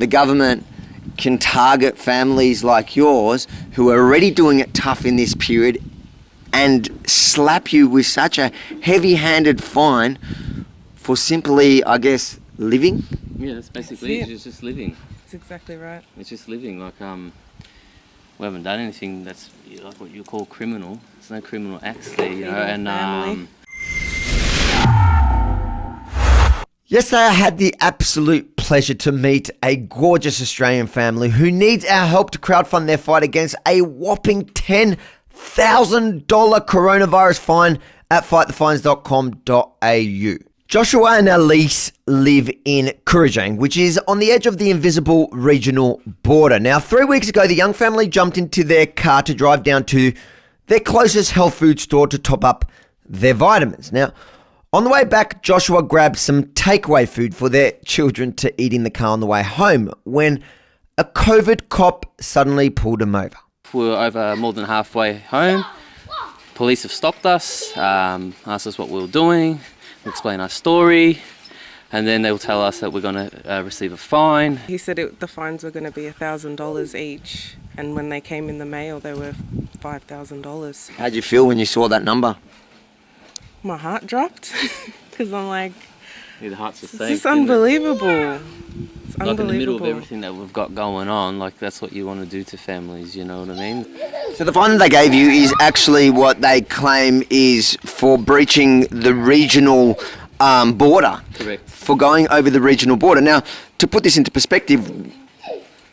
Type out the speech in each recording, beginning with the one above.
the government can target families like yours who are already doing it tough in this period and slap you with such a heavy-handed fine for simply, I guess, living? Yeah, that's basically That's it's just living. That's exactly right. It's just living. Like, we haven't done anything that's like what you call criminal. There's no criminal acts there, you know. And Family. Yesterday I had the absolute pleasure to meet a gorgeous Australian family who needs our help to crowdfund their fight against a whopping $10,000 coronavirus fine at fightthefines.com.au. Joshua and Elise live in Kurrajong, which is on the edge of the invisible regional border. Now, 3 weeks ago, the young family jumped into their car to drive down to their closest health food store to top up their vitamins. Now, on the way back, Joshua grabbed some takeaway food for their children to eat in the car on the way home when a COVID cop suddenly pulled him over. we were over more than halfway home. Police have stopped us, asked us what we were doing, explain our story, and then they'll tell us that we're going to receive a fine. He said the fines were going to be $1,000 each, and when they came in the mail, they were $5,000. How'd you feel when you saw that number? My heart dropped because I'm like, Yeah, the heart's it's the same. just unbelievable. It's Like in the middle of unbelievable. everything that we've got going on, like that's what you want to do to families, you know what I mean? So the fine that they gave you is actually what they claim is for breaching the regional border. Correct. For going over the regional border. Now, to put this into perspective,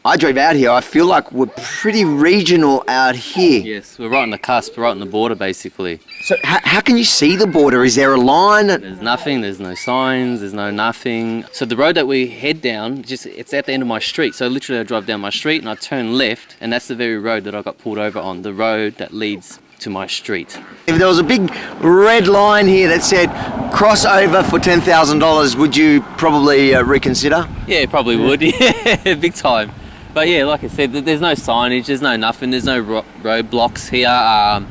I drove out here. I feel like we're pretty regional out here. Yes, we're right on the cusp, right on the border basically. So how can you see the border? Is there a line? There's nothing, there's no signs, there's no nothing. So the road that we head down, it's at the end of my street. So literally I drive down my street and I turn left, and that's the very road that I got pulled over on, the road that leads to my street. If there was a big red line here that said cross over for $10,000, would you probably reconsider? Yeah, probably would, yeah, big time. But yeah, like I said, there's no signage, there's no nothing, there's no roadblocks here. And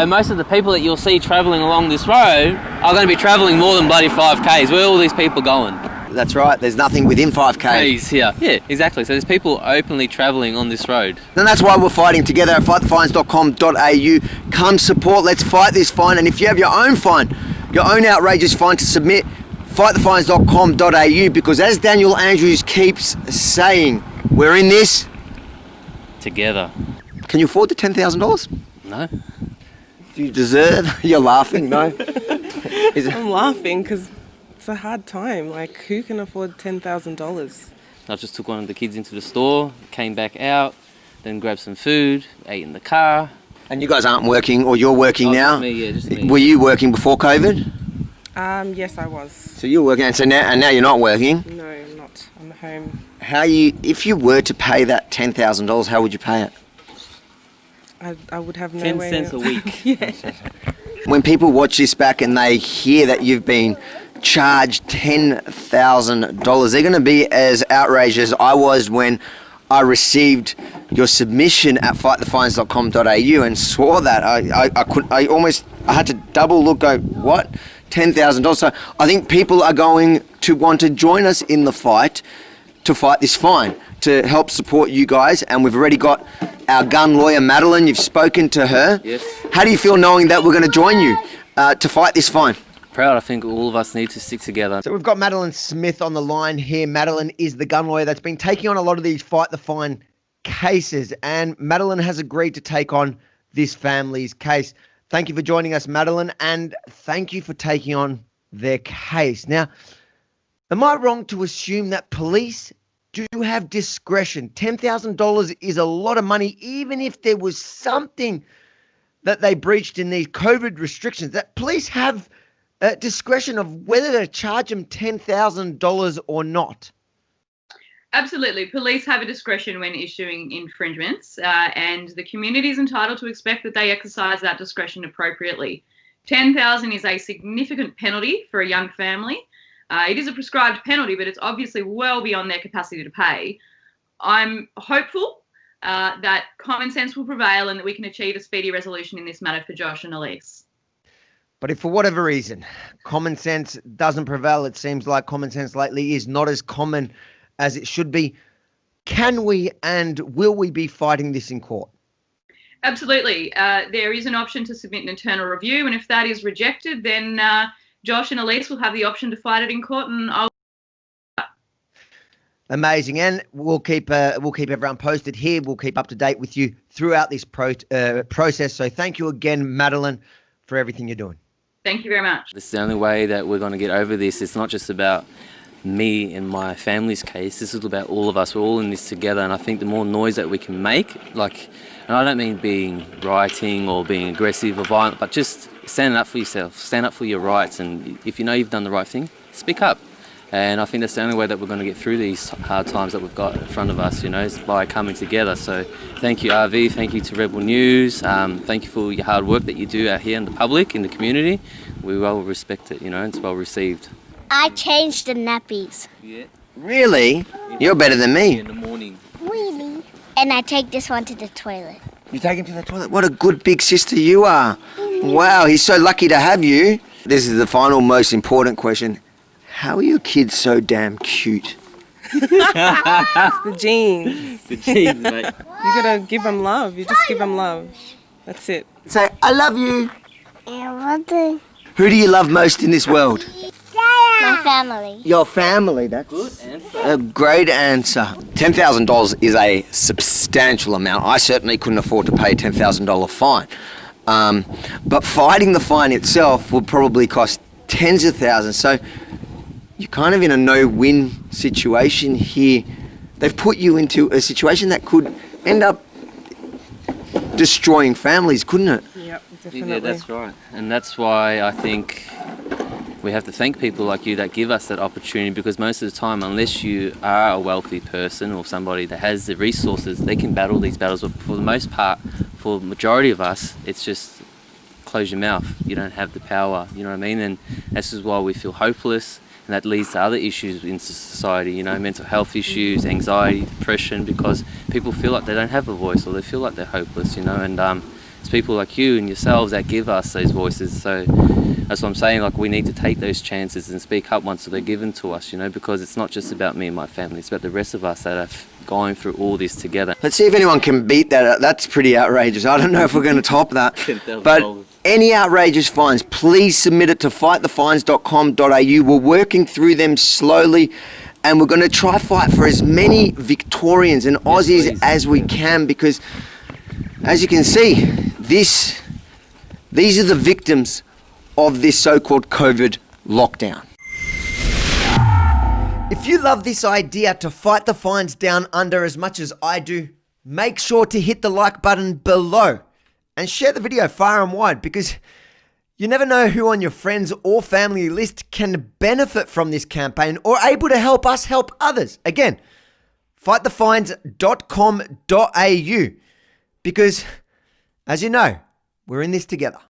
most of the people that you'll see travelling along this road are going to be travelling more than bloody 5Ks. Where are all these people going? That's right, there's nothing within 5K. Ks here. Yeah, exactly. So there's people openly travelling on this road. And that's why we're fighting together at fightthefines.com.au. Come support, let's fight this fine. And if you have your own fine, your own outrageous fine to submit, fightthefines.com.au, because as Daniel Andrews keeps saying, we're in this Together. Can you afford the $10,000? No? Do you deserve? You're laughing, no? Is it? I'm laughing because it's a hard time. Like, who can afford $10,000? I just took one of the kids into the store, came back out, then grabbed some food, ate in the car. And you guys aren't working, or you're working Oh, now? just me, yeah, just me. Were you working before COVID? Yes, I was. So you're working, and now you're not working. No, I'm not. I'm home. If you were to pay that $10,000, how would you pay it? I would have no 10 way. cents a week. Yeah. When people watch this back and they hear that you've been charged $10,000, they're going to be as outraged as I was when I received your submission at fightthefines.com.au and saw that. I had to double look, go, what? $10,000. So I think people are going to want to join us in the fight to fight this fine, to help support you guys. And we've already got our gun lawyer, Madeline. You've spoken to her. Yes. How do you feel knowing that we're going to join you to fight this fine? Proud. I think all of us need to stick together. So we've got Madeline Smith on the line here. Madeline is the gun lawyer that's been taking on a lot of these Fight the Fine cases. And Madeline has agreed to take on this family's case. Thank you for joining us, Madeline, and thank you for taking on their case. Now, am I wrong to assume that police do have discretion? $10,000 is a lot of money, even if there was something that they breached in these COVID restrictions, that police have discretion of whether to charge them $10,000 or not. Absolutely. Police have a discretion when issuing infringements, and the community is entitled to expect that they exercise that discretion appropriately. $10,000 is a significant penalty for a young family. It is a prescribed penalty, but it's obviously well beyond their capacity to pay. I'm hopeful that common sense will prevail and that we can achieve a speedy resolution in this matter for Josh and Elise. But if for whatever reason common sense doesn't prevail, it seems like common sense lately is not as common as it should be. Can we and will we be fighting this in court? Absolutely. There is an option to submit an internal review, and if that is rejected, then Josh and Elise will have the option to fight it in court, and I'll. Amazing, and we'll keep everyone posted here. We'll keep up to date with you throughout this process. So thank you again, Madeline, for everything you're doing. Thank you very much. This is the only way that we're going to get over this. It's not just about me and my family's case. This is about all of us. We're all in this together, and I think the more noise that we can make, and I don't mean being rioting or being aggressive or violent, but just standing up for yourself, stand up for your rights, and if you know you've done the right thing, speak up. And I think that's the only way that we're going to get through these hard times that we've got in front of us, is by coming together. So thank you, RV, thank you to Rebel News, thank you for your hard work that you do out here in the public, in the community. We well respect it, it's well received. I changed the nappies. Yeah. Really? You're better than me. In the morning. Really? And I take this one to the toilet. You take him to the toilet? What a good big sister you are. Wow, he's so lucky to have you. This is the final, most important question. How are your kids so damn cute? It's the genes. The cheese, mate. You gotta give them love. You just give them love. That's it. Say, I love you. And Who do you love most in this world? my family. Your family. That's Good answer. a great answer. $10,000 is a substantial amount. I certainly couldn't afford to pay a $10,000 fine. But fighting the fine itself will probably cost tens of thousands. So you're kind of in a no-win situation here. They've put you into a situation that could end up destroying families, couldn't it? Yep, definitely. Yeah, that's right. And that's why I think we have to thank people like you that give us that opportunity, because most of the time, unless you are a wealthy person or somebody that has the resources, they can battle these battles. But for the most part, for the majority of us, it's just close your mouth. You don't have the power, you know what I mean? And this is why we feel hopeless, and that leads to other issues in society, mental health issues, anxiety, depression, because people feel like they don't have a voice or they feel like they're hopeless, and it's people like you and yourselves that give us those voices. So that's what I'm saying, we need to take those chances and speak up once they're given to us, because it's not just about me and my family, it's about the rest of us that are going through all this together. Let's see if anyone can beat that. That's pretty outrageous. I don't know if we're going to top that. But any outrageous fines, please submit it to fightthefines.com.au. We're working through them slowly, and we're going to try fight for as many Victorians and Aussies as we can, because as you can see, these are the victims of this so-called COVID lockdown. If you love this idea to fight the fines down under as much as I do, make sure to hit the like button below and share the video far and wide, because you never know who on your friends or family list can benefit from this campaign or able to help us help others. Again, fightthefines.com.au, because as you know, we're in this together.